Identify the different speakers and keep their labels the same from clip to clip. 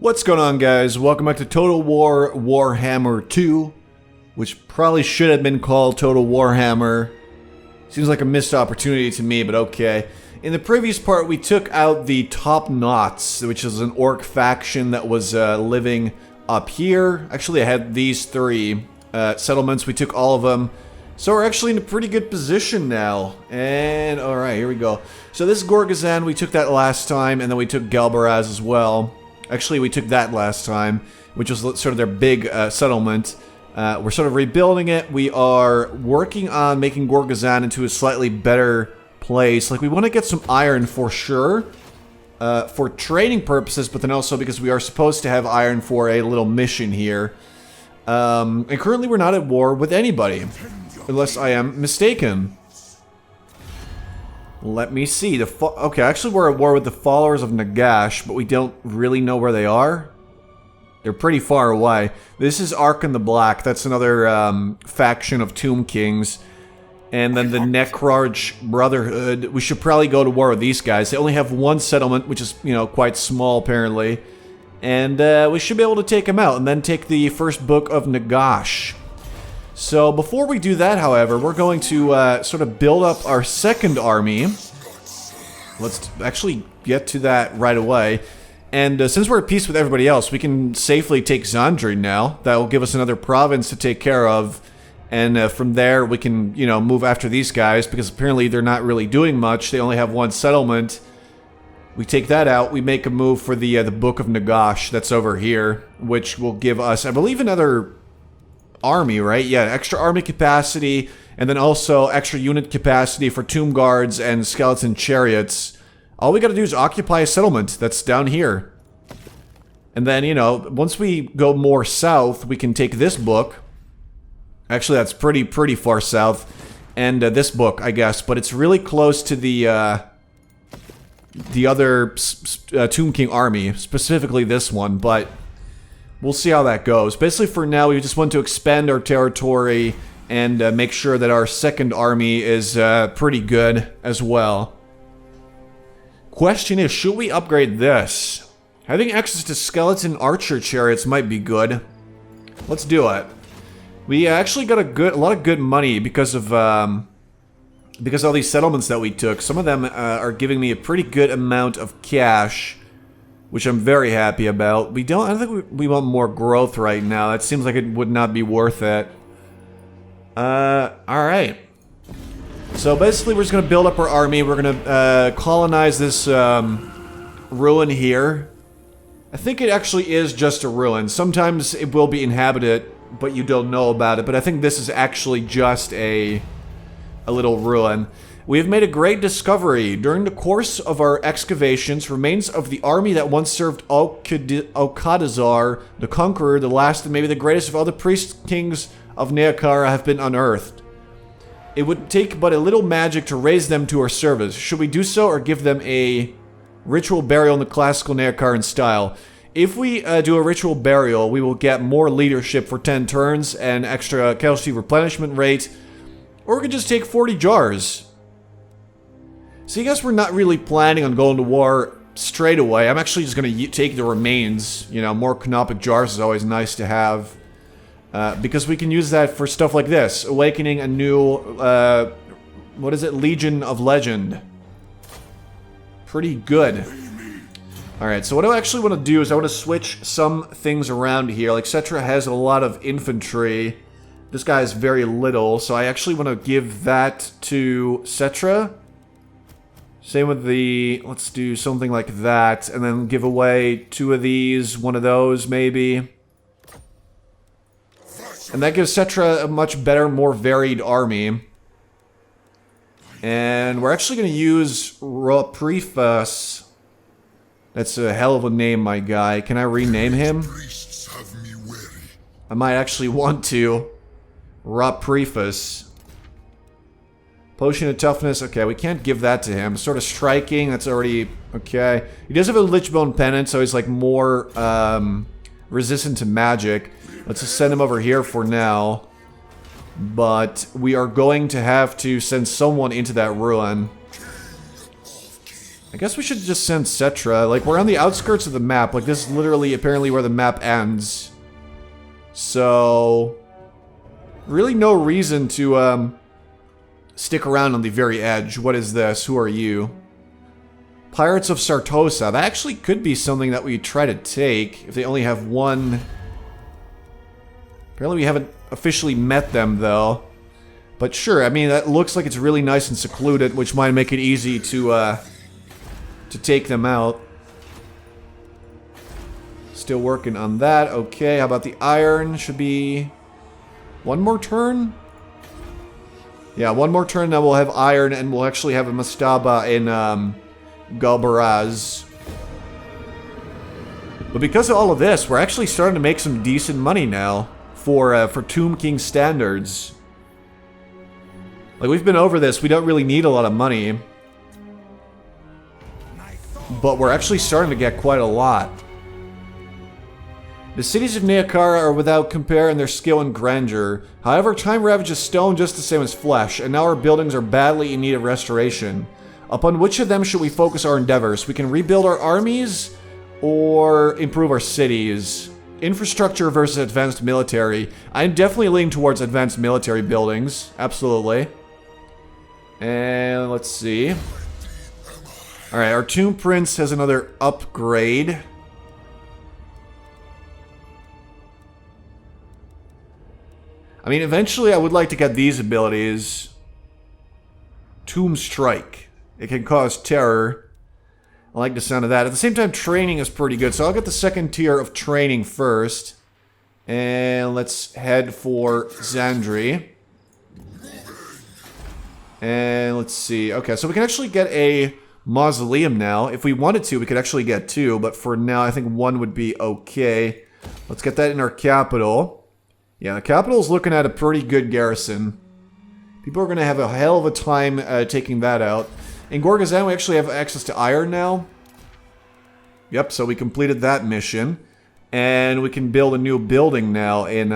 Speaker 1: What's going on, guys? Welcome back to Total War Warhammer 2, which probably should have been called Total Warhammer. Seems like a missed opportunity to me, but okay. In the previous part, we took out the Top Knots, which is an orc faction that was living up here. Actually, I had these three settlements. We took all of them. So we're actually in a pretty good position now. And, alright, here we go. So this is Gorgazan. We took that last time, and then we took Galbaraz as well. Actually, we took that last time, which was sort of their big settlement. We're sort of rebuilding it. We are working on making Gorgazan into a slightly better place. Like, we want to get some iron for sure, for training purposes, but then also because we are supposed to have iron for a little mission here. And currently we're not at war with anybody, unless I am mistaken. Let me see. Okay, actually we're at war with the followers of Nagash, but we don't really know where they are. They're pretty far away. This is Arkhan the Black. That's another faction of Tomb Kings. And then the Necrarch Brotherhood. We should probably go to war with these guys. They only have one settlement, which is, you know, quite small apparently. And we should be able to take them out and then take the first book of Nagash. So before we do that, however, we're going to sort of build up our second army. Let's actually get to that right away. And since we're at peace with everybody else, we can safely take Zandri now. That will give us another province to take care of. And from there, we can, you know, move after these guys, because apparently they're not really doing much. They only have one settlement. We take that out. We make a move for the Book of Nagash that's over here, which will give us, I believe, another army, right? Yeah, extra army capacity, and then also extra unit capacity for tomb guards and skeleton chariots. All we gotta do is occupy a settlement that's down here. And then, you know, once we go more south, we can take this book. Actually, that's pretty far south. And this book, I guess, but it's really close to the other Tomb King army, specifically this one, but we'll see how that goes. Basically, for now, we just want to expand our territory and make sure that our second army is pretty good as well. Question is, should we upgrade this? Having access to skeleton archer chariots might be good. Let's do it. We actually got a lot of good money because of all these settlements that we took. Some of them are giving me a pretty good amount of cash, which I'm very happy about. I don't think we want more growth right now. That seems like it would not be worth it. Alright. So basically we're just going to build up our army. We're going to colonize this ruin here. I think it actually is just a ruin. Sometimes it will be inhabited, but you don't know about it. But I think this is actually just a little ruin. We have made a great discovery. During the course of our excavations, remains of the army that once served Okadazar, the Conqueror, the last and maybe the greatest of all the priest kings of Neakara, have been unearthed. It would take but a little magic to raise them to our service. Should we do so or give them a ritual burial in the classical Neakaran style? If we do a ritual burial, we will get more leadership for 10 turns and extra casualty replenishment rate. Or we could just take 40 jars. So I guess we're not really planning on going to war straight away. I'm actually just going to take the remains. You know, more canopic jars is always nice to have. Because we can use that for stuff like this. Awakening a new, what is it? Legion of Legend. Pretty good. Alright, so what I actually want to do is I want to switch some things around here. Like, Settra has a lot of infantry. This guy has very little, so I actually want to give that to Settra. Same with the, let's do something like that, and then give away 2 of these, 1 of those maybe. And that gives Settra a much better, more varied army. And we're actually going to use Raprifus. That's a hell of a name, my guy. Can I rename him? I might actually want to. Raprifus. Potion of Toughness. Okay, we can't give that to him. Sort of Striking. That's already... Okay. He does have a Lichbone Pendant, so he's like more resistant to magic. Let's just send him over here for now. But we are going to have to send someone into that ruin. I guess we should just send Settra. Like, we're on the outskirts of the map. Like, this is literally, apparently, where the map ends. So... really no reason to, stick around on the very edge. What is this? Who are you? Pirates of Sartosa. That actually could be something that we try to take if they only have one. Apparently we haven't officially met them, though. But sure, I mean, that looks like it's really nice and secluded, which might make it easy to take them out. Still working on that. Okay, how about the iron? Should be one more turn? Yeah, one more turn, then we'll have iron, and we'll actually have a mastaba in Galbaraz. But because of all of this, we're actually starting to make some decent money now for Tomb King standards. Like, we've been over this, we don't really need a lot of money. But we're actually starting to get quite a lot. The cities of Neakara are without compare in their skill and grandeur. However, time ravages stone just the same as flesh, and now our buildings are badly in need of restoration. Upon which of them should we focus our endeavors? We can rebuild our armies, or improve our cities. Infrastructure versus advanced military. I'm definitely leaning towards advanced military buildings. Absolutely. And let's see. Alright, our Tomb Prince has another upgrade. I mean, eventually I would like to get these abilities. Tomb Strike. It can cause terror. I like the sound of that. At the same time, training is pretty good. So I'll get the second tier of training first. And let's head for Xandri. And let's see. Okay, so we can actually get a mausoleum now. If we wanted to, we could actually get two. But for now, I think one would be okay. Let's get that in our capital. Yeah, the capital's looking at a pretty good garrison. People are going to have a hell of a time taking that out. In Gorgazan, we actually have access to iron now. Yep, so we completed that mission. And we can build a new building now in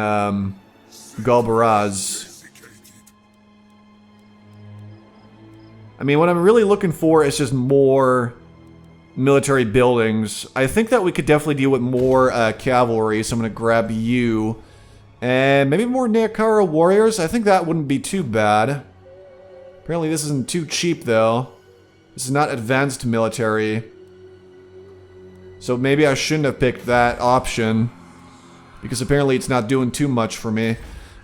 Speaker 1: Galbaraz. I mean, what I'm really looking for is just more military buildings. I think that we could definitely deal with more cavalry, so I'm going to grab you. And maybe more Neakara warriors? I think that wouldn't be too bad. Apparently this isn't too cheap, though. This is not advanced military. So maybe I shouldn't have picked that option. Because apparently it's not doing too much for me.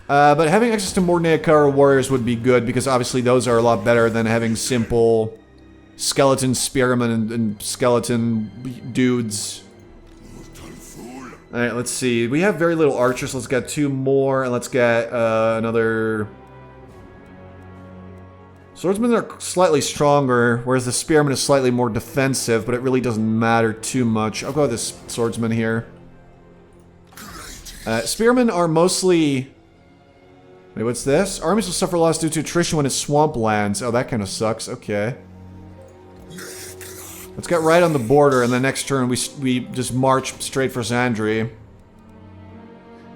Speaker 1: But having access to more Neakara warriors would be good, because obviously those are a lot better than having simple skeleton spearmen and skeleton dudes. Alright, let's see. We have very little archers. Let's get two more, and let's get another... Swordsmen are slightly stronger, whereas the spearman is slightly more defensive, but it really doesn't matter too much. I'll go with this swordsman here. Spearmen are mostly... Wait, what's this? Armies will suffer loss due to attrition when it's swamplands. Oh, that kind of sucks. Okay. Let's get right on the border, and the next turn we just march straight for Xandri.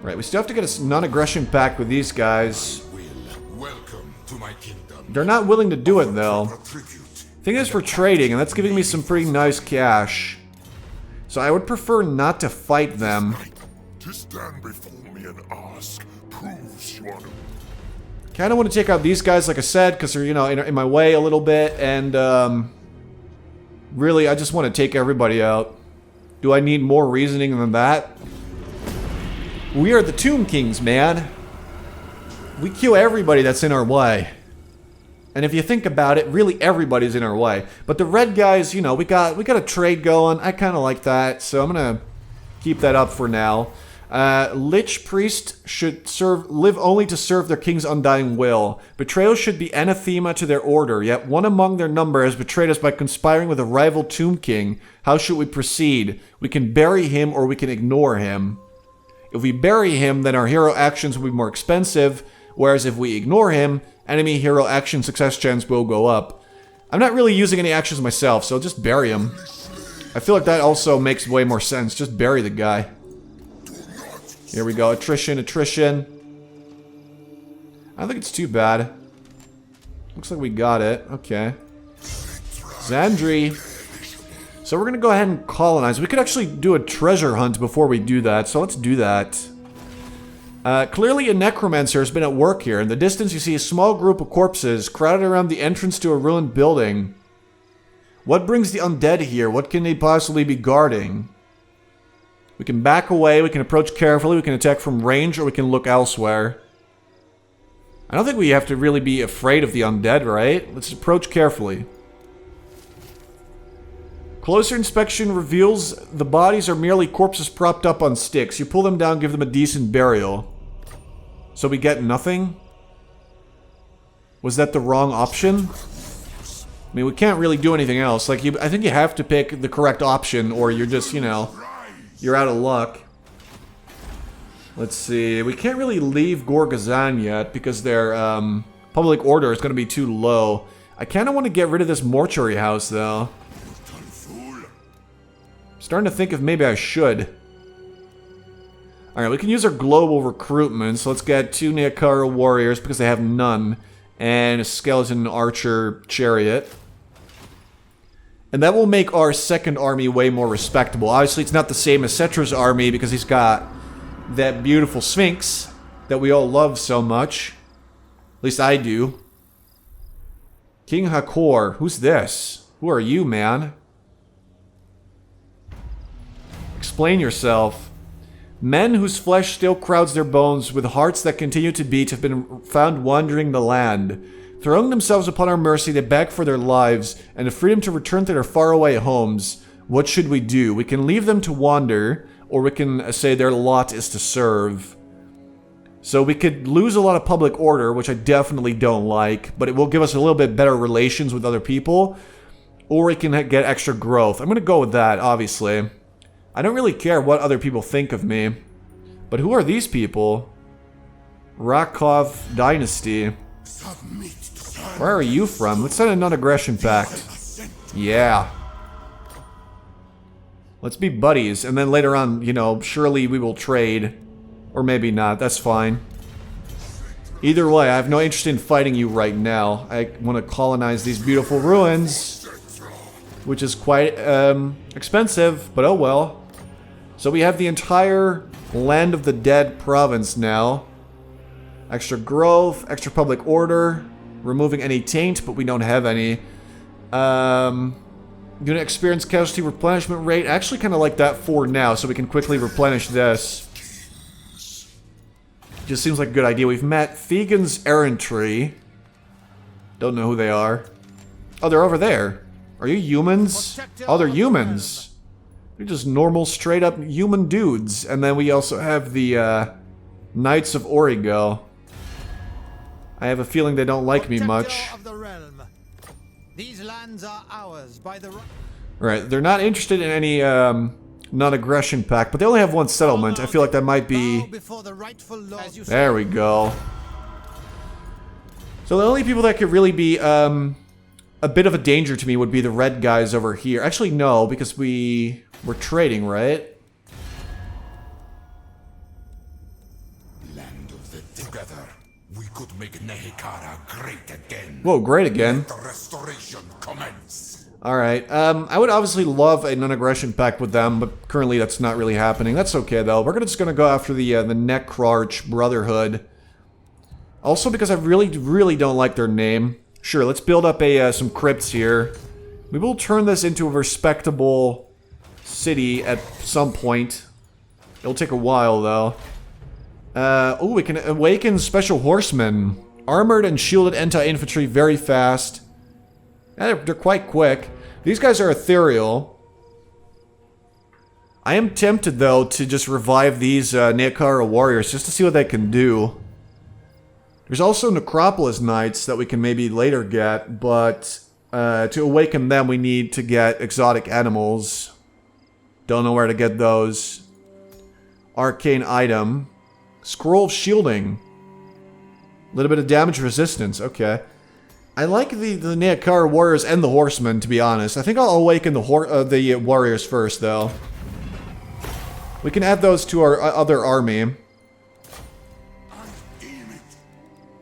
Speaker 1: Right, we still have to get a non-aggression pact with these guys.
Speaker 2: Welcome to my kingdom.
Speaker 1: They're not willing to do it, though. Thing is for trading, and that's giving me some pretty nice cash. So I would prefer not to fight them.
Speaker 2: To stand before me and ask proves you are...
Speaker 1: Kind of want to take out these guys, like I said, because they're, you know, in my way a little bit, and, really, I just want to take everybody out. Do I need more reasoning than that? We are the Tomb Kings, man. We kill everybody that's in our way. And if you think about it, really everybody's in our way. But the red guys, you know, we got a trade going. I kind of like that, so I'm gonna keep that up for now. Lich Priest should live only to serve their king's undying will. Betrayal should be anathema to their order, yet one among their number has betrayed us by conspiring with a rival Tomb King. How should we proceed? We can bury him or we can ignore him. If we bury him, then our hero actions will be more expensive, whereas if we ignore him, enemy hero action success chance will go up. I'm not really using any actions myself, so just bury him. I feel like that also makes way more sense. Just bury the guy. Here we go. Attrition, attrition. I don't think it's too bad. Looks like we got it. Okay. Xandri. So we're going to go ahead and colonize. We could actually do a treasure hunt before we do that, so let's do that. Clearly a necromancer has been at work here. In the distance you see a small group of corpses crowded around the entrance to a ruined building. What brings the undead here? What can they possibly be guarding? We can back away, we can approach carefully, we can attack from range, or we can look elsewhere. I don't think we have to really be afraid of the undead, right? Let's approach carefully. Closer inspection reveals the bodies are merely corpses propped up on sticks. You pull them down, give them a decent burial. So we get nothing? Was that the wrong option? I mean, we can't really do anything else. Like, I think you have to pick the correct option, or you're just, you know, you're out of luck. Let's see. We can't really leave Gorgazan yet because their public order is going to be too low. I kind of want to get rid of this mortuary house, though. Starting to think if maybe I should. Alright, we can use our global recruitment, so let's get 2 Neokara warriors because they have none, and a skeleton archer chariot. And that will make our second army way more respectable. Obviously, it's not the same as Settra's army because he's got that beautiful Sphinx that we all love so much. At least I do. King Hakor, who's this? Who are you, man? Explain yourself. Men whose flesh still crowds their bones with hearts that continue to beat have been found wandering the land. Throwing themselves upon our mercy, they beg for their lives and the freedom to return to their faraway homes. What should we do? We can leave them to wander, or we can say their lot is to serve. So we could lose a lot of public order, which I definitely don't like, but it will give us a little bit better relations with other people, or we can get extra growth. I'm going to go with that, obviously. I don't really care what other people think of me. But who are these people? Rakov Dynasty. Where are you from? Let's sign a non-aggression pact. Yeah. Let's be buddies, and then later on, you know, surely we will trade. Or maybe not, that's fine. Either way, I have no interest in fighting you right now. I want to colonize these beautiful ruins, which is quite expensive, but oh well. So we have the entire Land of the Dead province now. Extra growth, extra public order, removing any taint, but we don't have any. Unit experience casualty replenishment rate. I actually kind of like that for now, so we can quickly replenish this. Just seems like a good idea. We've met Thegan's Errantry. Don't know who they are. Oh, they're over there. Are you humans? Oh, they're humans. They're just normal, straight-up human dudes. And then we also have the Knights of Origo. I have a feeling they don't like me much.
Speaker 3: These lands are ours by the
Speaker 1: Right, they're not interested in any non-aggression pact, but they only have one settlement. I feel like that might be... There we go. So the only people that could really be a bit of a danger to me would be the red guys over here. Actually, no, because we're trading, right?
Speaker 2: Land of the together, we could make Nehekara great again.
Speaker 1: Whoa, great again.
Speaker 2: Let the restoration commence.
Speaker 1: Alright, I would obviously love a non-aggression pact with them, but currently that's not really happening. That's okay, though. We're just gonna go after the Necrarch Brotherhood. Also because I really don't like their name. Sure, let's build up some crypts here. We will turn this into a respectable city at some point. It'll take a while, though. Oh, we can awaken special horsemen. Armored and shielded anti-infantry very fast. They're quite quick. These guys are ethereal. I am tempted, though, to just revive these Neokara warriors just to see what they can do. There's also Necropolis Knights that we can maybe later get, but to awaken them we need to get exotic animals. Don't know where to get those. Arcane item. Scroll of Shielding. A little bit of damage resistance, okay. I like the Neokara warriors and the horsemen, to be honest. I think I'll awaken the warriors first, though. We can add those to our other army.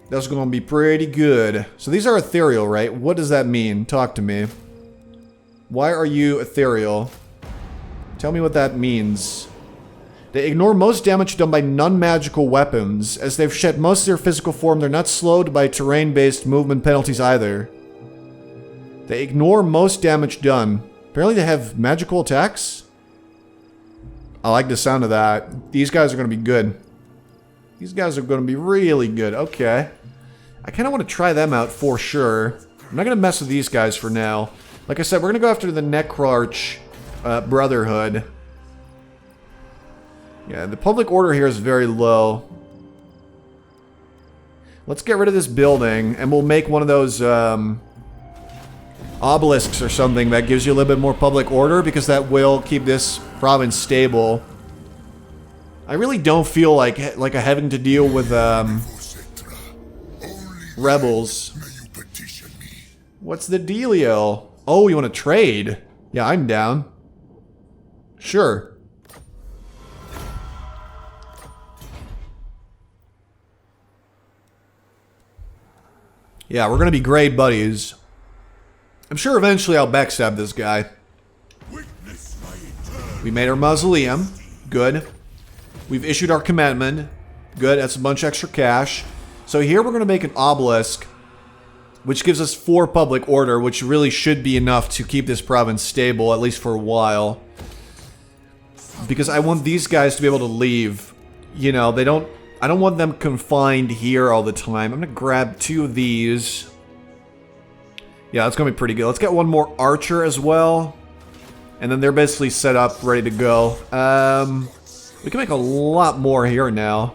Speaker 1: That's going to be pretty good. So these are ethereal, right? What does that mean? Talk to me. Why are you ethereal? Tell me what that means. They ignore most damage done by non-magical weapons. As they've shed most of their physical form, they're not slowed by terrain-based movement penalties either. They ignore most damage done. Apparently they have magical attacks? I like the sound of that. These guys are going to be good. These guys are going to be really good. Okay. I kind of want to try them out for sure. I'm not going to mess with these guys for now. Like I said, we're going to go after the Necrarch Brotherhood. Yeah, the public order here is very low. Let's get rid of this building, and we'll make one of those obelisks or something that gives you a little bit more public order, because that will keep this province stable. I really don't feel like I'm having to deal with rebels. What's the dealio? Oh, you want to trade? Yeah, I'm down. Sure. Yeah, we're gonna be great buddies. I'm sure eventually I'll backstab this guy. We made our mausoleum. Good. We've issued our commandment. Good, that's a bunch of extra cash. So here we're gonna make an obelisk, which gives us 4 public order, which really should be enough to keep this province stable, at least for a while. Because I want these guys to be able to leave. You know, I don't want them confined here all the time. I'm gonna grab 2 of these. Yeah, that's gonna be pretty good. Let's get one more archer as well. And then they're basically set up, ready to go. We can make a lot more here now.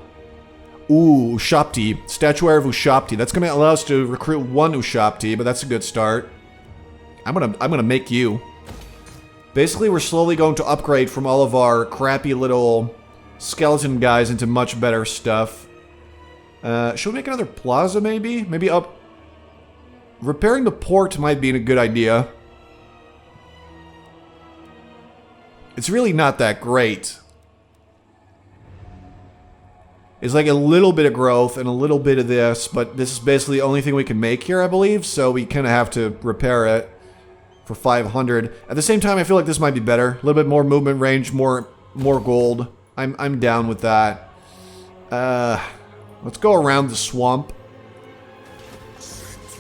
Speaker 1: Ooh, Ushapti. Statuary of Ushapti. That's gonna allow us to recruit 1 Ushapti, but that's a good start. I'm gonna make you. Basically, we're slowly going to upgrade from all of our crappy little skeleton guys into much better stuff. Should we make another plaza, maybe? Maybe up... Repairing the port might be a good idea. It's really not that great. It's like a little bit of growth and a little bit of this, but this is basically the only thing we can make here, I believe, so we kind of have to repair it for 500. At the same time, I feel like this might be better. A little bit more movement range, more gold. I'm down with that. Let's go around the swamp.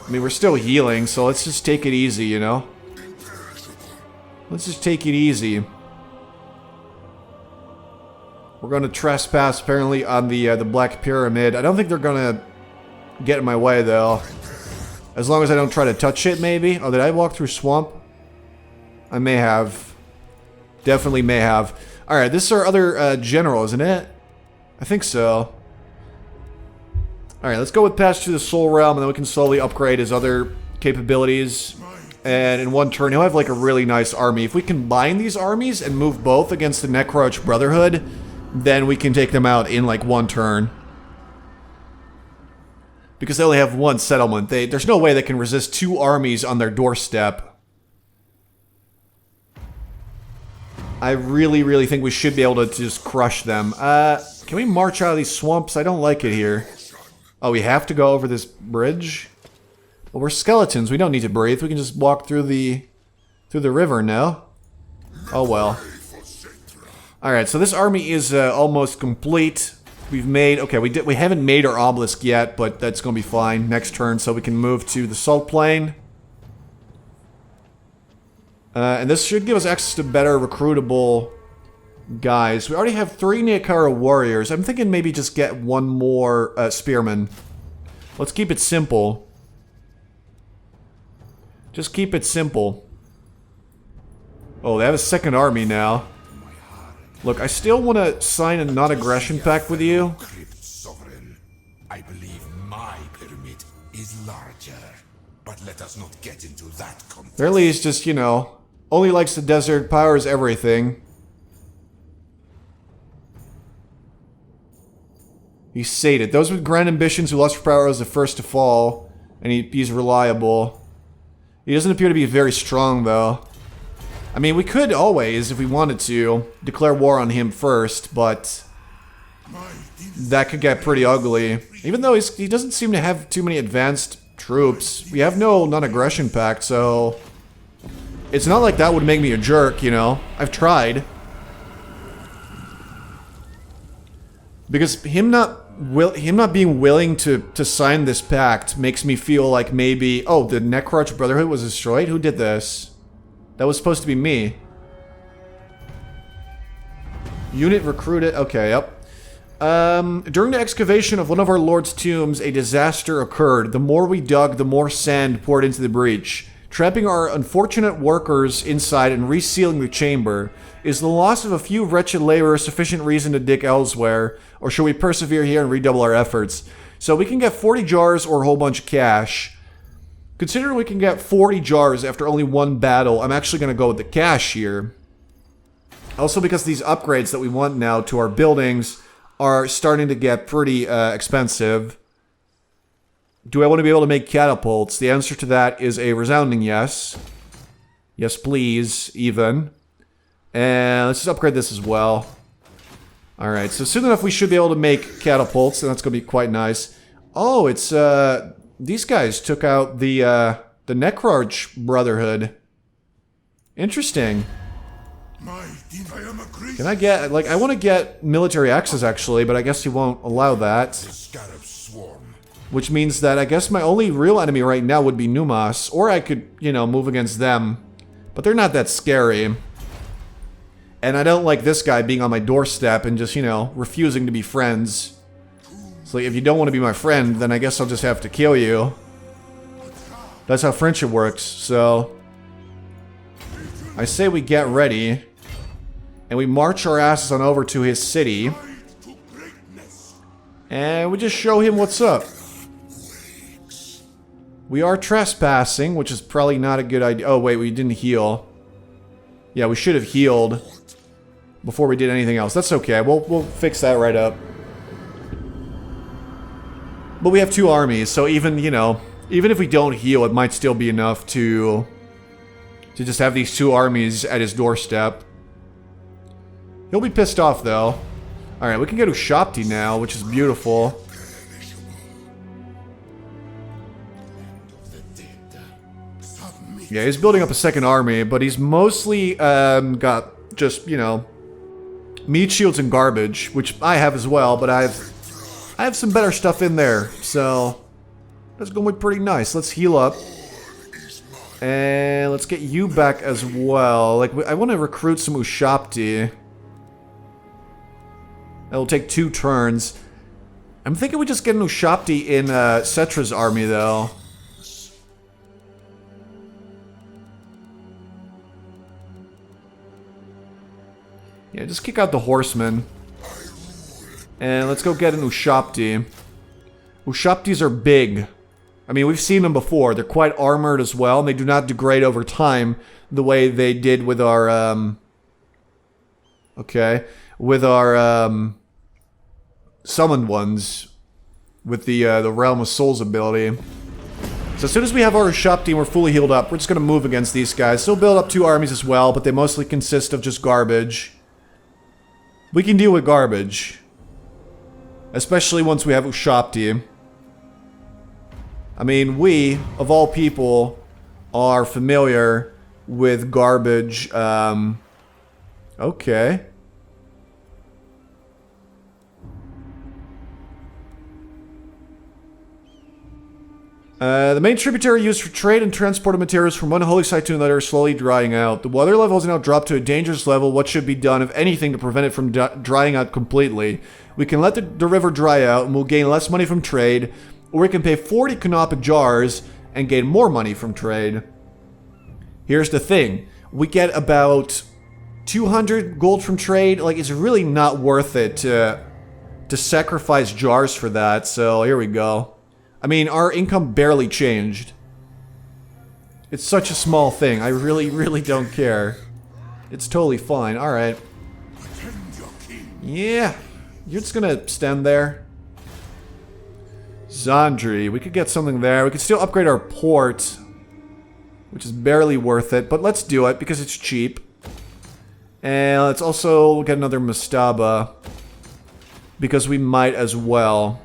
Speaker 1: I mean, we're still healing, so let's just take it easy, you know? Let's just take it easy. We're going to trespass, apparently, on the Black Pyramid. I don't think they're going to get in my way, though. As long as I don't try to touch it, maybe. Oh, did I walk through swamp? I may have. Definitely may have. Alright, this is our other general, isn't it? I think so. Alright, let's go with Pass to the Soul Realm, and then we can slowly upgrade his other capabilities. And in one turn, he'll have like a really nice army. If we combine these armies and move both against the Necrarch Brotherhood, then we can take them out in like one turn. Because they only have 1 settlement. There's no way they can resist 2 armies on their doorstep. I really, really think we should be able to just crush them. Can we march out of these swamps? I don't like it here. Oh, we have to go over this bridge? Well, we're skeletons. We don't need to breathe. We can just walk through the river now. Oh, well. Alright, so this army is almost complete. We've made... Okay, we haven't made our obelisk yet, but that's going to be fine. Next turn, so we can move to the Salt Plain. And this should give us access to better recruitable guys. We already have 3 Neokara warriors. I'm thinking maybe just get 1 more spearman. Let's keep it simple. Just keep it simple. Oh, they have a 2nd army now. Look, I still want to sign a non-aggression pact with you.
Speaker 2: I believe my pyramid is larger, but let us not get into that contest.
Speaker 1: Apparently he's just, you know, only likes the desert, powers everything. He's sated. Those with grand ambitions who lust for power is the first to fall, and he's reliable. He doesn't appear to be very strong, though. I mean, we could always, if we wanted to, declare war on him first, but that could get pretty ugly. Even though he doesn't seem to have too many advanced troops. We have no non-aggression pact, so It's not like that would make me a jerk, you know? I've tried. Because him not being willing to sign this pact makes me feel like maybe... Oh, the Necroach Brotherhood was destroyed? Who did this? That was supposed to be me. Unit recruited. Okay, yep. During the excavation of one of our lord's tombs, a disaster occurred. The more we dug, the more sand poured into the breach, trapping our unfortunate workers inside and resealing the chamber. Is the loss of a few wretched laborers sufficient reason to dig elsewhere, or should we persevere here and redouble our efforts? So we can get 40 jars or a whole bunch of cash. Considering we can get 40 jars after only one battle, I'm actually going to go with the cash here. Also because these upgrades that we want now to our buildings are starting to get pretty expensive. Do I want to be able to make catapults? The answer to that is a resounding yes. Yes, please, even. And let's just upgrade this as well. Alright, so soon enough we should be able to make catapults, and that's going to be quite nice. Oh, it's, these guys took out the Necroach Brotherhood. Interesting. Can I get, like, I want to get military access actually, but I guess he won't allow that. Which means that I guess my only real enemy right now would be Numas, or I could, you know, move against them. But they're not that scary. And I don't like this guy being on my doorstep and just, you know, refusing to be friends. It's like, if you don't want to be my friend, then I guess I'll just have to kill you. That's how friendship works, so... I say we get ready. And we march our asses on over to his city. And we just show him what's up. We are trespassing, which is probably not a good idea. Oh, wait, we didn't heal. Yeah, we should have healed before we did anything else. That's okay. We'll fix that right up. But we have two armies, so even, you know, even if we don't heal, it might still be enough to just have these two armies at his doorstep. He'll be pissed off, though. Alright, we can go to Shopti now, which is beautiful. Yeah, he's building up a second army, but he's mostly got just, you know, meat shields and garbage, which I have as well, but I have some better stuff in there, so that's going to be pretty nice. Let's heal up. And let's get you back as well. Like, I want to recruit some Ushapti. That'll take 2 turns. I'm thinking we just get an Ushapti in Settra's army, though. Yeah, just kick out the horsemen. And let's go get an Ushapti. Ushaptis are big. I mean, we've seen them before. They're quite armored as well, and they do not degrade over time the way they did with our, okay, with our, summoned ones, with the Realm of Souls ability. So as soon as we have our Ushapti and we're fully healed up, we're just gonna move against these guys. Still build up 2 armies as well, but they mostly consist of just garbage. We can deal with garbage. Especially once we have Ushapti. I mean, we, of all people, are familiar with garbage, okay. The main tributary used for trade and transport of materials from one holy site to another is slowly drying out. The water level has now dropped to a dangerous level. What should be done, if anything, to prevent it from drying out completely? We can let the river dry out and we'll gain less money from trade, or we can pay 40 canopic jars and gain more money from trade. Here's the thing. We get about 200 gold from trade. Like, it's really not worth it to sacrifice jars for that, so here we go. I mean, our income barely changed. It's such a small thing. I really, really don't care. It's totally fine. Alright. Yeah. You're just gonna stand there. Zandri. We could get something there. We could still upgrade our port, which is barely worth it, but let's do it because it's cheap. And let's also get another Mastaba, because we might as well.